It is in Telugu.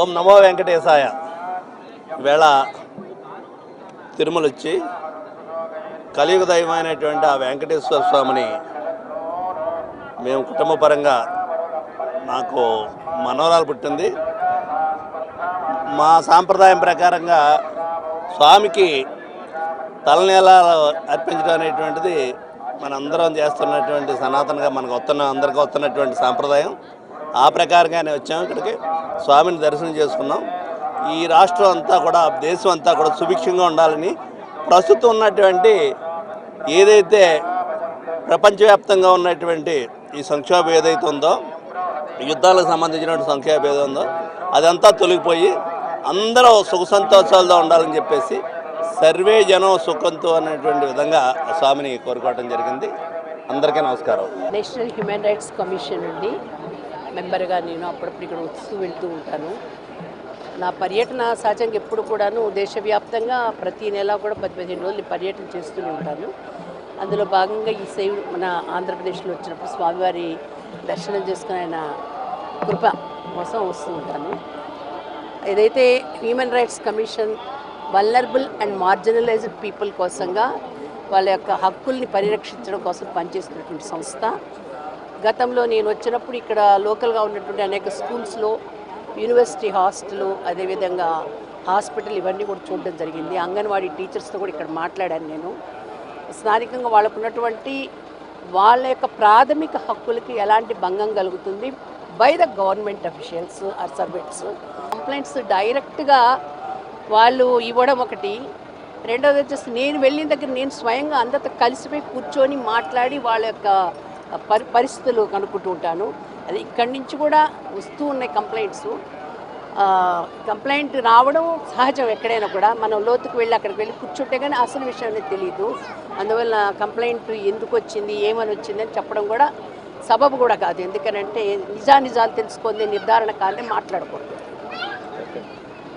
ఓం నమో వెంకటేశాయ. ఈవేళ తిరుమల వచ్చి కలియుగ దైవమైనటువంటి ఆ వెంకటేశ్వర స్వామిని మేము కుటుంబపరంగా నాకు మనవరాలు పుట్టింది. మా సాంప్రదాయం ప్రకారంగా స్వామికి తలనీలాలు అర్పించడం అనేటువంటిది మనందరం చేస్తున్నటువంటి సనాతనంగా అందరికీ వస్తున్నటువంటి సాంప్రదాయం. ఆ ప్రకారంగానే వచ్చాము. ఇక్కడికి స్వామిని దర్శనం చేసుకున్నాం. ఈ రాష్ట్రం అంతా కూడా, దేశం అంతా కూడా సుభిక్షంగా ఉండాలని, ప్రస్తుతం ఉన్నటువంటి ఏదైతే ప్రపంచవ్యాప్తంగా ఉన్నటువంటి ఈ సంక్షోభం ఏదైతే ఉందో, యుద్ధాలకు సంబంధించినటువంటి సంక్షోభం ఏదో ఉందో అదంతా తొలగిపోయి అందరూ సుఖ సంతోషాలతో ఉండాలని చెప్పేసి సర్వే జనం సుఖంతో అనేటువంటి విధంగా స్వామిని కోరుకోవడం జరిగింది. అందరికీ నమస్కారం. నేషనల్ హ్యూమన్ రైట్స్ కమిషన్ నుండి మెంబర్గా నేను అప్పుడప్పుడు ఇక్కడ వస్తూ వెళ్తూ ఉంటాను. నా పర్యటన సహజంగా ఎప్పుడు కూడాను దేశవ్యాప్తంగా ప్రతి నెల కూడా 10-15 రోజులు పర్యటన చేస్తూనే ఉంటాను. అందులో భాగంగా ఈ సేవ్ మన ఆంధ్రప్రదేశ్లో వచ్చినప్పుడు స్వామివారి దర్శనం చేసుకుని ఆయన కృప కోసం వస్తూ ఉంటాను. ఏదైతే human rights commission vulnerable and marginalised people కోసంగా వాళ్ళ యొక్క హక్కుల్ని పరిరక్షించడం కోసం పనిచేస్తున్నటువంటి సంస్థ. గతంలో నేను వచ్చినప్పుడు ఇక్కడ లోకల్గా ఉన్నటువంటి అనేక స్కూల్స్లో, యూనివర్సిటీ హాస్టల్, అదేవిధంగా హాస్పిటల్ ఇవన్నీ కూడా చూడడం జరిగింది. అంగన్వాడీ టీచర్స్తో కూడా ఇక్కడ మాట్లాడాను నేను. స్థానికంగా వాళ్ళకు ఉన్నటువంటి వాళ్ళ యొక్క ప్రాథమిక హక్కులకి ఎలాంటి భంగం కలుగుతుంది by the government officials or servants. Complaints డైరెక్ట్గా వాళ్ళు ఇవ్వడం ఒకటి. రెండవది వచ్చేసి నేను వెళ్ళిన దగ్గర నేను స్వయంగా అందరితో కలిసిపోయి కూర్చొని మాట్లాడి వాళ్ళ యొక్క పరిస్థితులు కనుక్కుంటూ ఉంటాను. అది ఇక్కడి నుంచి కూడా వస్తూ ఉన్నాయి కంప్లైంట్స్. కంప్లైంట్ రావడం సహజం. ఎక్కడైనా కూడా మనం లోతుకు వెళ్ళి అక్కడికి వెళ్ళి కూర్చుంటే కానీ అసలు విషయం అనేది తెలియదు. అందువల్ల కంప్లైంట్ ఎందుకు వచ్చింది, ఏమని వచ్చింది అని చెప్పడం కూడా సబబు కూడా కాదు. ఎందుకనంటే నిజాలు తెలుసుకుంది నిర్ధారణ కానీ మాట్లాడకూడదు.